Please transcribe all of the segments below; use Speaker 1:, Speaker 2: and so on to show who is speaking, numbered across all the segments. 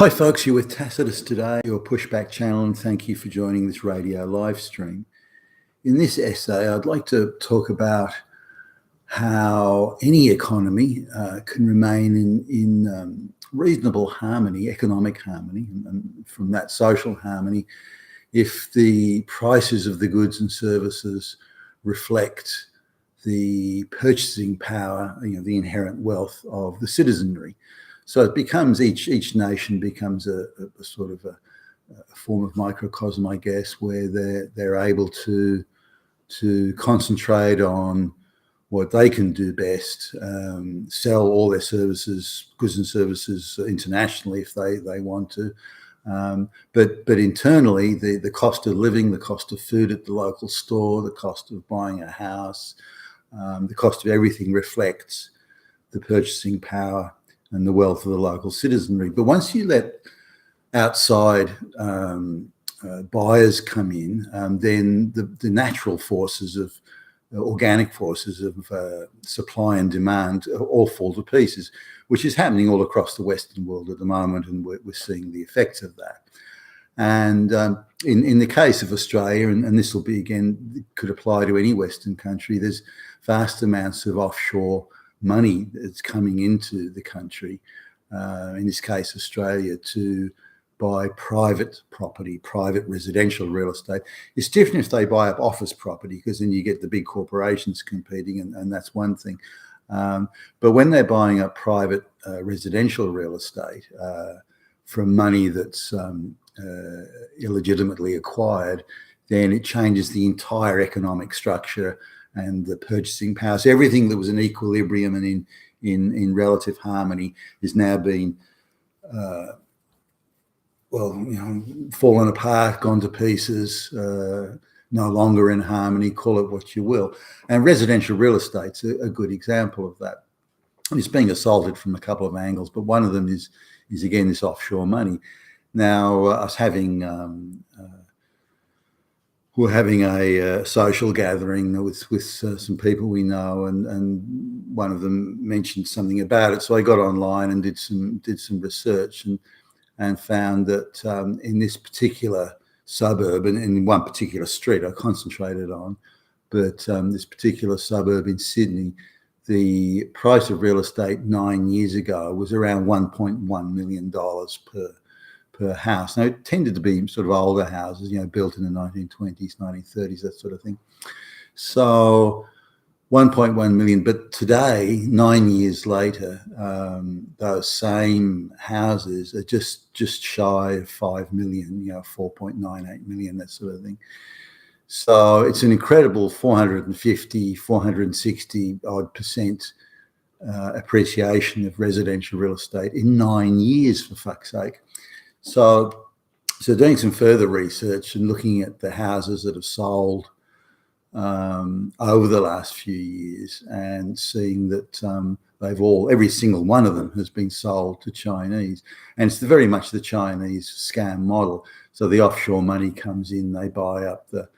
Speaker 1: Hi folks, you're with Tacitus today, your pushback channel, and thank you for joining this radio live stream. In this essay, I'd like to talk about how any economy can remain in reasonable harmony, economic harmony, and from that social harmony, if the prices of the goods and services reflect the purchasing power, the inherent wealth of the citizenry. So it becomes each nation becomes a sort of a form of microcosm, I guess, where they're able to concentrate on what they can do best, sell all their goods and services internationally if they want to. But internally, the cost of living, the cost of food at the local store, the cost of buying a house, the cost of everything reflects the purchasing power and the wealth of the local citizenry. But once you let outside buyers come in, then the natural forces of organic forces of supply and demand all fall to pieces, which is happening all across the Western world at the moment, and we're seeing the effects of that. And in the case of Australia, and this will be, again, could apply to any Western country, there's vast amounts of offshore money that's coming into the country, in this case Australia, to buy private property, private residential real estate. It's different if they buy up office property, because then you get the big corporations competing, and that's one thing. But when they're buying up private residential real estate from money that's illegitimately acquired, then it changes the entire economic structure and the purchasing power. So everything that was in equilibrium and in relative harmony is now being, fallen apart, gone to pieces, no longer in harmony, call it what you will. And residential real estate's a good example of that. It's being assaulted from a couple of angles, but one of them is again, this offshore money. Now, us we're having a social gathering with some people we know, and one of them mentioned something about it. So I got online and did some research and found that in this particular suburb, and in one particular street I concentrated on, but this particular suburb in Sydney, the price of real estate 9 years ago was around $1.1 million per house. Now, it tended to be sort of older houses, built in the 1920s, 1930s, that sort of thing. So 1.1 million. But today, 9 years later, those same houses are just shy of 5 million, 4.98 million, that sort of thing. So it's an incredible 460 odd percent appreciation of residential real estate in 9 years, for fuck's sake. So doing some further research and looking at the houses that have sold over the last few years, and seeing that every single one of them has been sold to Chinese. And it's very much the Chinese scam model. So the offshore money comes in, they buy up the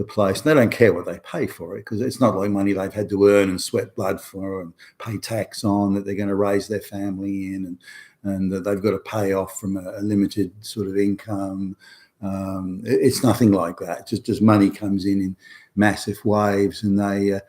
Speaker 1: place. And they don't care what they pay for it, because it's not like money they've had to earn and sweat blood for and pay tax on, that they're going to raise their family in, and that they've got to pay off from a limited sort of income. It's nothing like that. Just money comes in massive waves, and they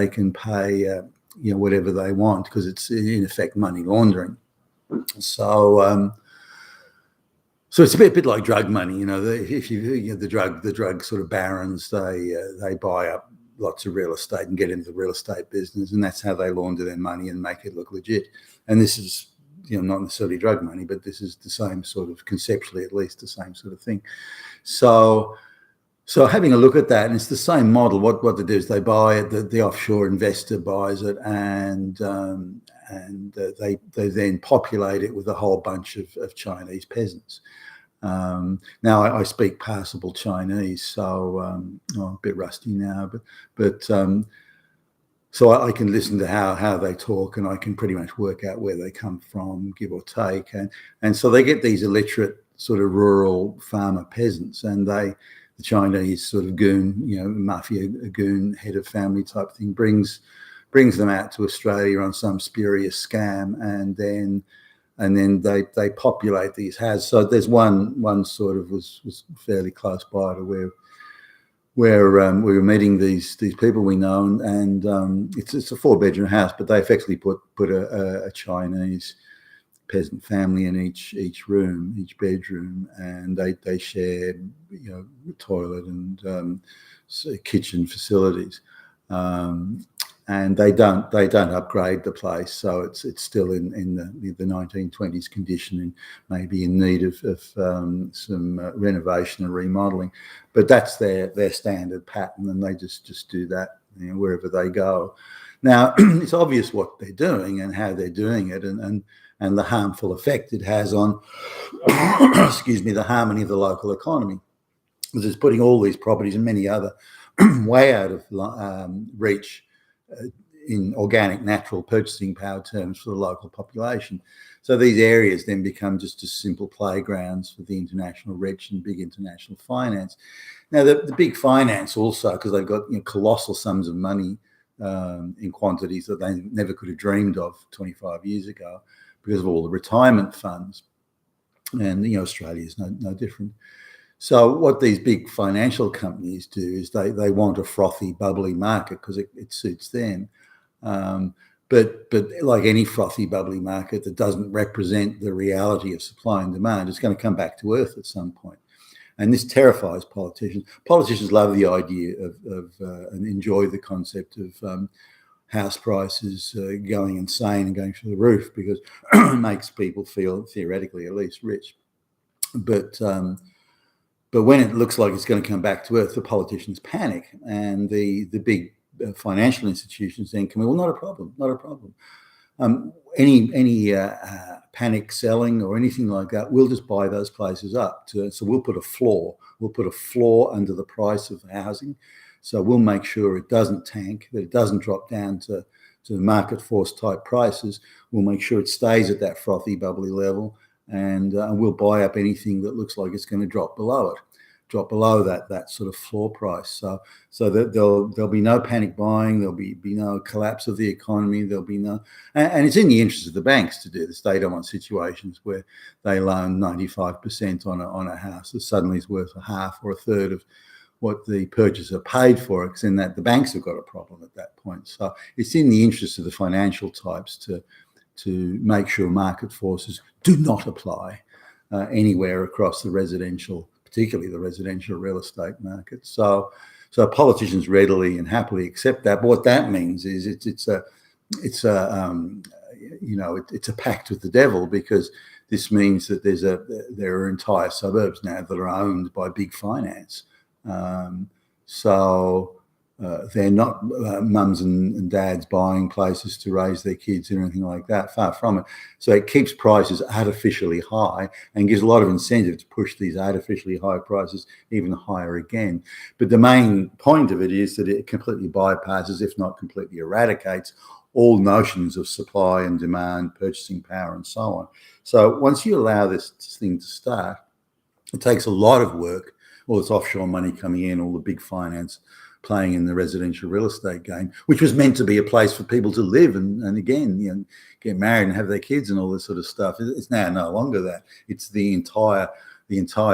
Speaker 1: can pay whatever they want, because it's in effect money laundering. So it's a bit like drug money. If the drug sort of barons, they buy up lots of real estate and get into the real estate business, and that's how they launder their money and make it look legit. And this is not necessarily drug money, but this is the same sort of, conceptually at least, the same sort of thing. So having a look at that, and it's the same model. What they do is they buy it, the offshore investor buys it, and they then populate it with a whole bunch of Chinese peasants. Now I speak passable Chinese, so I'm a bit rusty now, but so I can listen to how they talk, and I can pretty much work out where they come from, give or take. And so they get these illiterate sort of rural farmer peasants, and the Chinese sort of goon, mafia goon, head of family type thing, brings them out to Australia on some spurious scam, and then and then they populate these houses. So there's one sort of was fairly close by to where we were meeting these people we know, and it's a 4-bedroom house, but they effectively put a Chinese peasant family in each bedroom, and they share toilet and kitchen facilities, and they don't upgrade the place, so it's still in the 1920s condition and maybe in need of some renovation and remodeling, but that's their standard pattern, and they just do that wherever they go. Now it's obvious what they're doing and how they're doing it, and the harmful effect it has on excuse me, the harmony of the local economy, because it's putting all these properties and many other way out of reach in organic, natural purchasing power terms for the local population. So these areas then become just as simple playgrounds for the international rich and big international finance. Now, the big finance also, because they've got colossal sums of money in quantities that they never could have dreamed of 25 years ago because of all the retirement funds. And Australia is no different. So what these big financial companies do is they want a frothy, bubbly market because it suits them. But like any frothy, bubbly market that doesn't represent the reality of supply and demand, it's going to come back to earth at some point. And this terrifies politicians. Politicians love the idea of and enjoy the concept of house prices going insane and going through the roof, because it makes people feel, theoretically at least, rich. But when it looks like it's going to come back to earth, the politicians panic, and the big financial institutions then come in, well, not a problem. Any panic selling or anything like that, we'll just buy those places up. So we'll put a floor under the price of housing. So we'll make sure it doesn't tank, that it doesn't drop down to the market force type prices. We'll make sure it stays at that frothy, bubbly level, and we'll buy up anything that looks like it's going to drop below that sort of floor price. So that there'll be no panic buying, there'll be no collapse of the economy, there'll be no, and it's in the interest of the banks to do this. They don't want situations where they loan 95% on a house that suddenly is worth a half or a third of what the purchaser paid for it, because then that the banks have got a problem at that point. So it's in the interest of the financial types to make sure market forces do not apply anywhere across the residential, particularly the residential real estate market. So politicians readily and happily accept that. But what that means is it's a pact with the devil, because this means that there are entire suburbs now that are owned by big finance. They're not mums and dads buying places to raise their kids or anything like that, far from it. So it keeps prices artificially high and gives a lot of incentive to push these artificially high prices even higher again. But the main point of it is that it completely bypasses, if not completely eradicates, all notions of supply and demand, purchasing power, and so on. So once you allow this thing to start, it takes a lot of work, all this offshore money coming in, all the big finance playing in the residential real estate game, which was meant to be a place for people to live and again, get married and have their kids and all this sort of stuff. It's now no longer that. It's the entire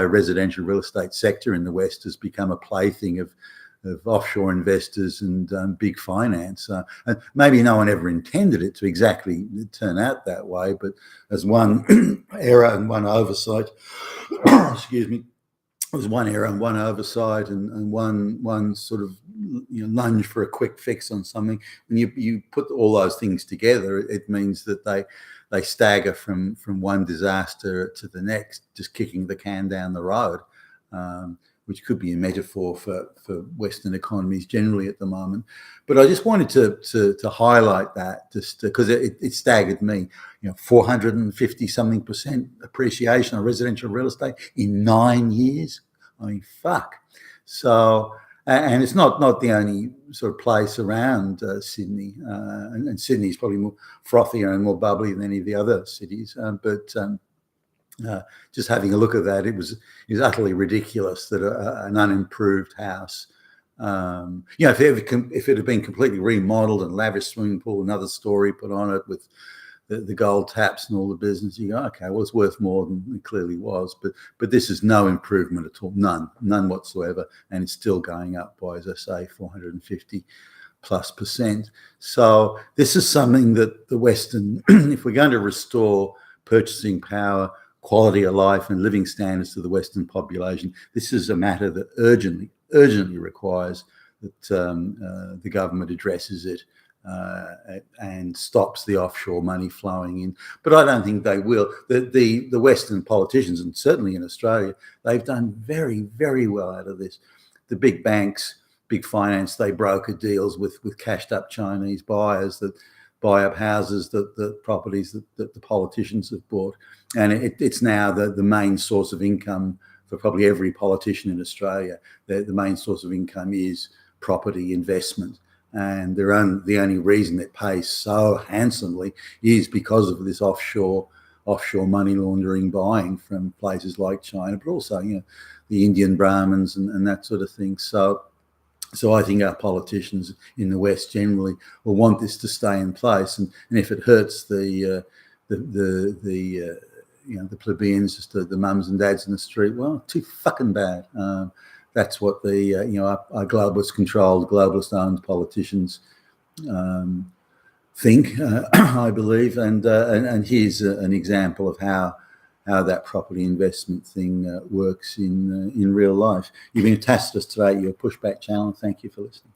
Speaker 1: residential real estate sector in the West has become a plaything of offshore investors and big finance. And maybe no one ever intended it to exactly turn out that way, but as one error and one oversight, excuse me, there's one error and one oversight and one sort of lunge for a quick fix on something. When you put all those things together, it means that they stagger from one disaster to the next, just kicking the can down the road, which could be a metaphor for Western economies generally at the moment. But I just wanted to highlight that, just because it staggered me. 450-something% appreciation on residential real estate in 9 years. I mean, fuck. So, and it's not the only sort of place around Sydney, and Sydney is probably more frothier and more bubbly than any of the other cities. But just having a look at that, it was utterly ridiculous that an unimproved house, if it had been completely remodeled and lavish swimming pool, another story put on it with the gold taps and all the business, you go, okay, well, it's worth more than it clearly was, but this is no improvement at all, none whatsoever, and it's still going up by, as I say, 450+%. So this is something that the Western, if we're going to restore purchasing power, quality of life and living standards to the Western population, this is a matter that urgently requires that the government addresses it and stops the offshore money flowing in. But I don't think they will. The Western politicians, and certainly in Australia, they've done very, very well out of this. The big banks, big finance, they broker deals with cashed up Chinese buyers that buy up houses, the properties that the politicians have bought. And it's now the main source of income for probably every politician in Australia. The main source of income is property investment. And the only reason it pays so handsomely is because of this offshore money laundering buying from places like China, but also, you know, the Indian Brahmins and that sort of thing. So I think our politicians in the West generally will want this to stay in place, and if it hurts the plebeians, just the mums and dads in the street, well, too fucking bad. That's what the our globalist-controlled, globalist-owned politicians think, I believe, and here's an example of how that property investment thing works in real life. You've been attached to us today at your Pushback channel. Thank you for listening.